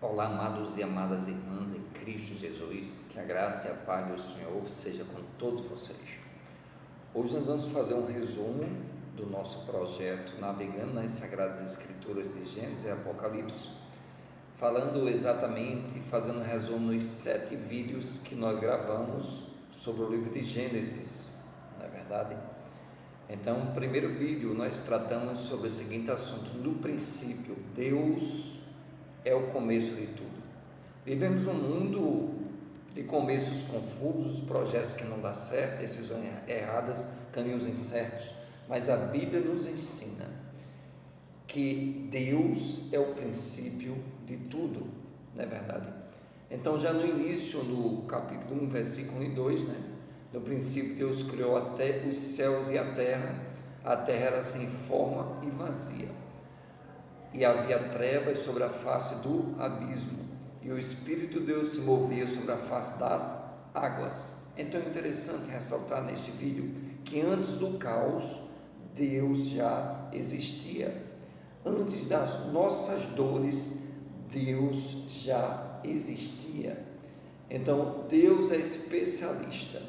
Olá, amados e amadas irmãs em Cristo Jesus, que a graça e a paz do Senhor seja com todos vocês. Hoje nós vamos fazer um resumo do nosso projeto Navegando nas Sagradas Escrituras de Gênesis e Apocalipse, falando exatamente, fazendo um resumo nos 7 vídeos que nós gravamos sobre o livro de Gênesis, não é verdade? Então, no primeiro vídeo nós tratamos sobre o seguinte assunto: no princípio, Deus é o começo de tudo. Vivemos um mundo de começos confusos, projetos que não dão certo, decisões erradas, caminhos incertos, mas a Bíblia nos ensina que Deus é o princípio de tudo, não é verdade? Então, já no início, no capítulo 1, versículo 1 e 2, no princípio Deus criou até os céus e a terra era sem forma e vazia, e havia trevas sobre a face do abismo, e o Espírito de Deus se movia sobre a face das águas. Então é interessante ressaltar neste vídeo que antes do caos, Deus já existia. Antes das nossas dores, Deus já existia. Então Deus é especialista,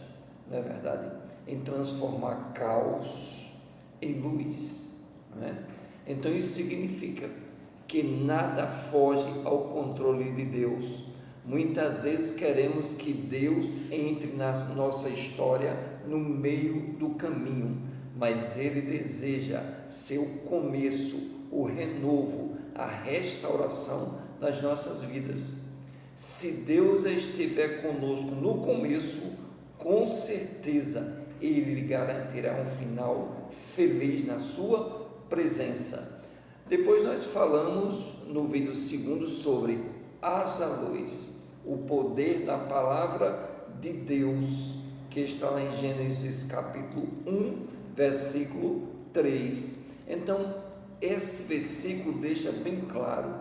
não é verdade, em transformar caos em luz, não é? Então isso significa que nada foge ao controle de Deus. Muitas vezes queremos que Deus entre na nossa história no meio do caminho, mas Ele deseja ser o começo, o renovo, a restauração das nossas vidas. Se Deus estiver conosco no começo, com certeza Ele lhe garantirá um final feliz na sua presença. Depois nós falamos no vídeo segundo sobre haja luz, o poder da palavra de Deus, que está lá em Gênesis capítulo 1, versículo 3. Então, esse versículo deixa bem claro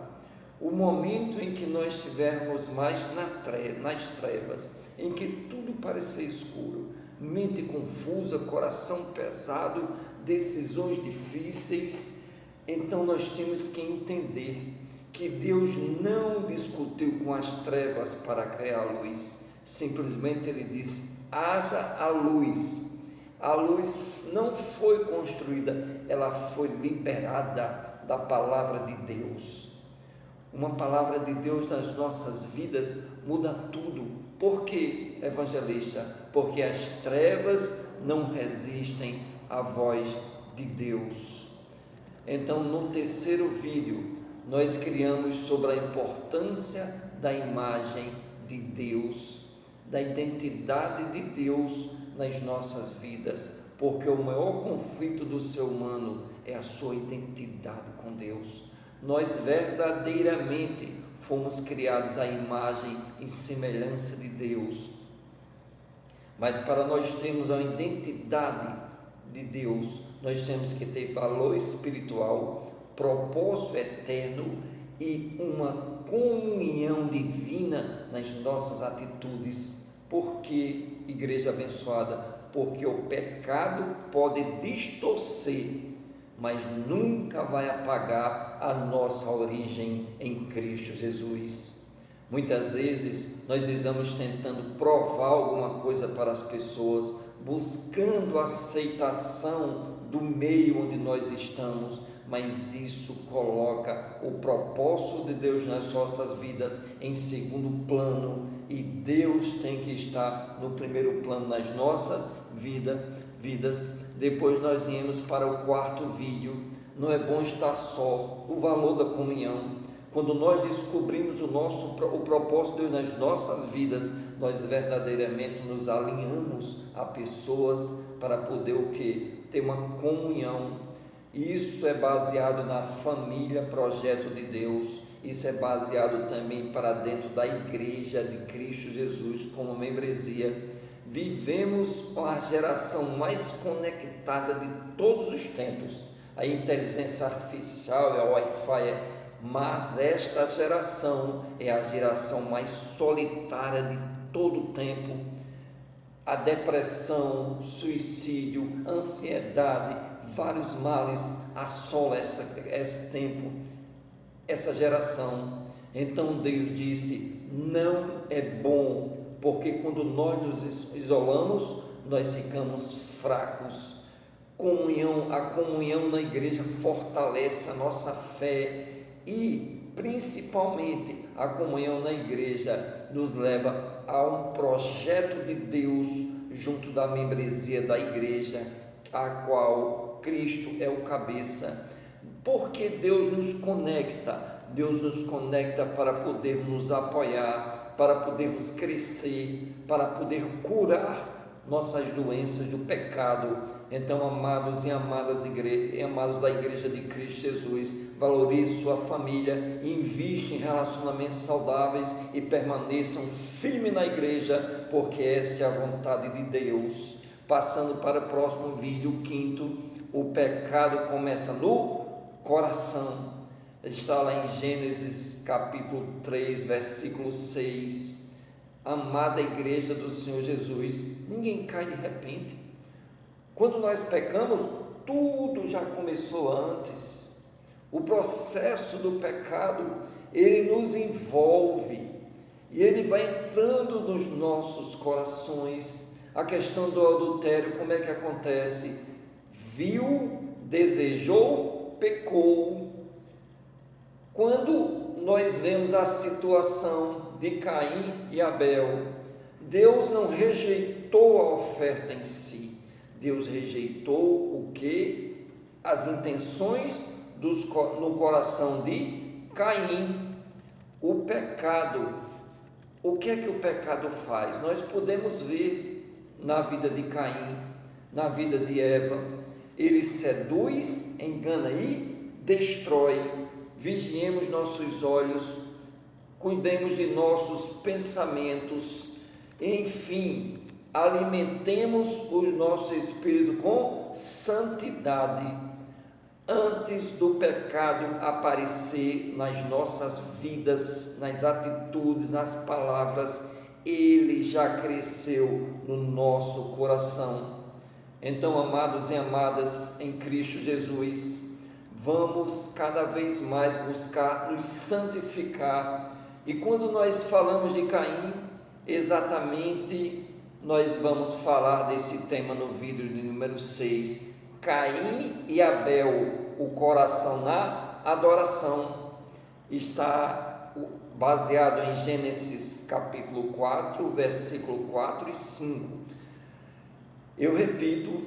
o momento em que nós estivermos mais nas trevas, em que tudo parecer escuro, mente confusa, coração pesado, decisões difíceis. Então nós temos que entender que Deus não discutiu com as trevas para criar a luz, simplesmente Ele disse: haja a luz. A luz não foi construída, ela foi liberada da palavra de Deus. Uma palavra de Deus nas nossas vidas muda tudo. Por quê, evangelista? Porque as trevas não resistem à voz de Deus. Então, no terceiro vídeo, nós criamos sobre a importância da imagem de Deus, da identidade de Deus nas nossas vidas, porque o maior conflito do ser humano é a sua identidade com Deus. Nós verdadeiramente fomos criados à imagem e semelhança de Deus, mas para nós termos a identidade de Deus, nós temos que ter valor espiritual, propósito eterno e uma comunhão divina nas nossas atitudes. Porque, igreja abençoada, porque o pecado pode distorcer, mas nunca vai apagar a nossa origem em Cristo Jesus. Muitas vezes nós estamos tentando provar alguma coisa para as pessoas, buscando aceitação do meio onde nós estamos, mas isso coloca o propósito de Deus nas nossas vidas em segundo plano, e Deus tem que estar no primeiro plano nas nossas vidas. Depois nós viemos para o quarto vídeo: não é bom estar só, o valor da comunhão. Quando nós descobrimos o propósito de Deus nas nossas vidas, nós verdadeiramente nos alinhamos a pessoas para poder o quê? Ter uma comunhão. Isso é baseado na família, projeto de Deus. Isso é baseado também para dentro da igreja de Cristo Jesus como membresia. Vivemos a geração mais conectada de todos os tempos. A inteligência artificial, a Wi-Fi, mas esta geração é a geração mais solitária de todo o tempo. A depressão, suicídio, ansiedade, vários males assolam esse tempo, essa geração. Então Deus disse: não é bom, porque quando nós nos isolamos, nós ficamos fracos. A comunhão na igreja fortalece a nossa fé e, principalmente, a comunhão na igreja nos leva a um projeto de Deus junto da membresia da igreja, a qual Cristo é o cabeça. Porque Deus nos conecta? Deus nos conecta para podermos nos apoiar, para podermos crescer, para poder curar nossas doenças do pecado. Então, amados e amadas da Igreja de Cristo Jesus, valorize sua família, invista em relacionamentos saudáveis e permaneçam firmes na igreja, porque esta é a vontade de Deus. Passando para o próximo vídeo, quinto, o pecado começa no coração. Está lá em Gênesis capítulo 3, versículo 6. Amada igreja do Senhor Jesus, ninguém cai de repente. Quando nós pecamos, tudo já começou antes. O processo do pecado, ele nos envolve e ele vai entrando nos nossos corações. A questão do adultério, como é que acontece? Viu, desejou, pecou. Quando nós vemos a situação de Caim e Abel, Deus não rejeitou a oferta em si, Deus rejeitou o que? As intenções no coração de Caim. O pecado, o que é que o pecado faz? Nós podemos ver na vida de Caim, na vida de Eva, ele seduz, engana e destrói. Vigiemos nossos olhos, cuidemos de nossos pensamentos, enfim, alimentemos o nosso espírito com santidade, antes do pecado aparecer nas nossas vidas, nas atitudes, nas palavras, ele já cresceu no nosso coração. Então, amados e amadas em Cristo Jesus, vamos cada vez mais buscar nos santificar. E quando nós falamos de Caim, exatamente nós vamos falar desse tema no vídeo de número 6, Caim e Abel, o coração na adoração. Está baseado em Gênesis capítulo 4, versículo 4 e 5. Eu repito,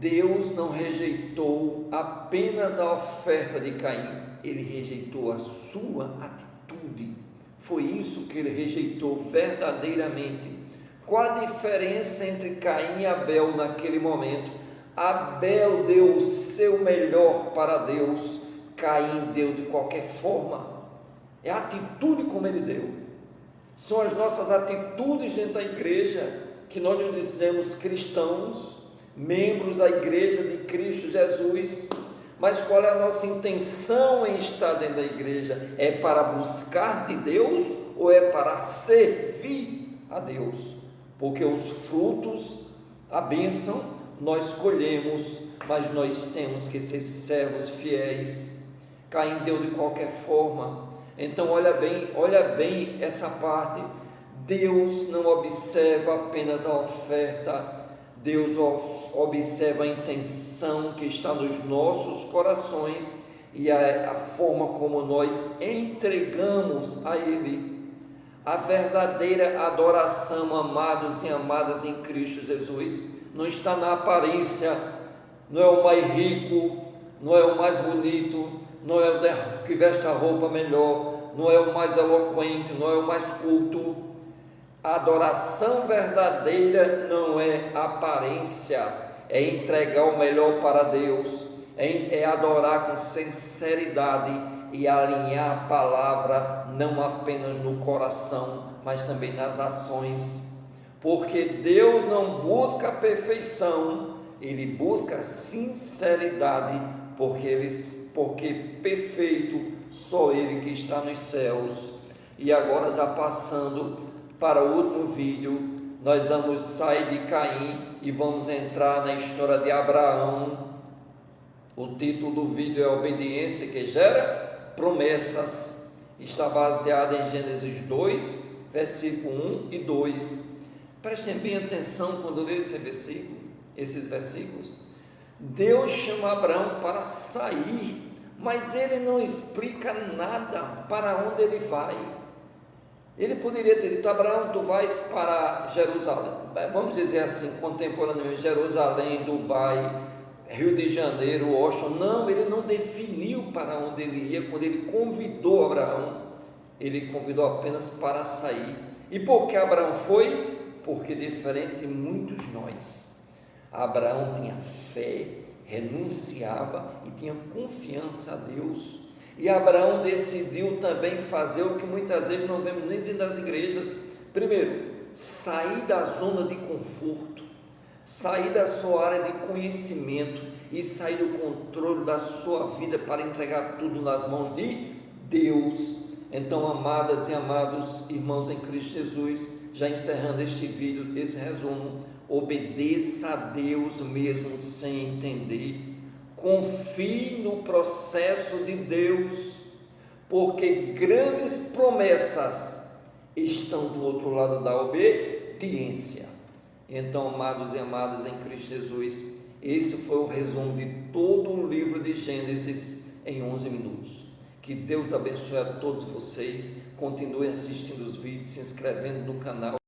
Deus não rejeitou apenas a oferta de Caim, ele rejeitou a sua atitude. Foi isso que ele rejeitou verdadeiramente. Qual a diferença entre Caim e Abel naquele momento? Abel deu o seu melhor para Deus, Caim deu de qualquer forma. É a atitude como ele deu. São as nossas atitudes dentro da igreja que nós nos dizemos cristãos, membros da igreja de Cristo Jesus, mas qual é a nossa intenção em estar dentro da igreja? É para buscar de Deus ou é para servir a Deus? Porque os frutos, a bênção, nós colhemos, mas nós temos que ser servos fiéis. Caim deu de qualquer forma. Então olha bem essa parte. Deus não observa apenas a oferta, Deus observa a intenção que está nos nossos corações e a forma como nós entregamos a Ele. A verdadeira adoração, amados e amadas em Cristo Jesus, não está na aparência, não é o mais rico, não é o mais bonito, não é o que veste a roupa melhor, não é o mais eloquente, não é o mais culto. A adoração verdadeira não é aparência, é entregar o melhor para Deus, é adorar com sinceridade e alinhar a palavra não apenas no coração, mas também nas ações, porque Deus não busca a perfeição, Ele busca sinceridade, porque perfeito só Ele que está nos céus. E agora, já passando para o último vídeo, nós vamos sair de Caim e vamos entrar na história de Abraão. O título do vídeo é Obediência que gera promessas. está baseada em Gênesis 2, versículo 1 e 2. Prestem bem atenção quando ler esses versículos. Deus chama Abraão para sair, mas ele não explica nada para onde ele vai. Ele poderia ter dito: Abraão, tu vais para Jerusalém, vamos dizer assim, contemporaneamente, Jerusalém, Dubai, Rio de Janeiro, Washington. Não, ele não definiu para onde ele ia. Quando ele convidou Abraão, ele convidou apenas para sair. E por que Abraão foi? Porque, diferente de muitos nós, Abraão tinha fé, renunciava e tinha confiança a Deus. E Abraão decidiu também fazer o que muitas vezes não vemos nem dentro das igrejas. Primeiro, sair da zona de conforto, sair da sua área de conhecimento e sair do controle da sua vida para entregar tudo nas mãos de Deus. Então, amadas e amados irmãos em Cristo Jesus, já encerrando este vídeo, esse resumo, obedeça a Deus mesmo sem entender. Confie no processo de Deus, porque grandes promessas estão do outro lado da obediência. Então, amados e amadas em Cristo Jesus, esse foi o resumo de todo o livro de Gênesis em 11 minutos. Que Deus abençoe a todos vocês. Continuem assistindo os vídeos, se inscrevendo no canal.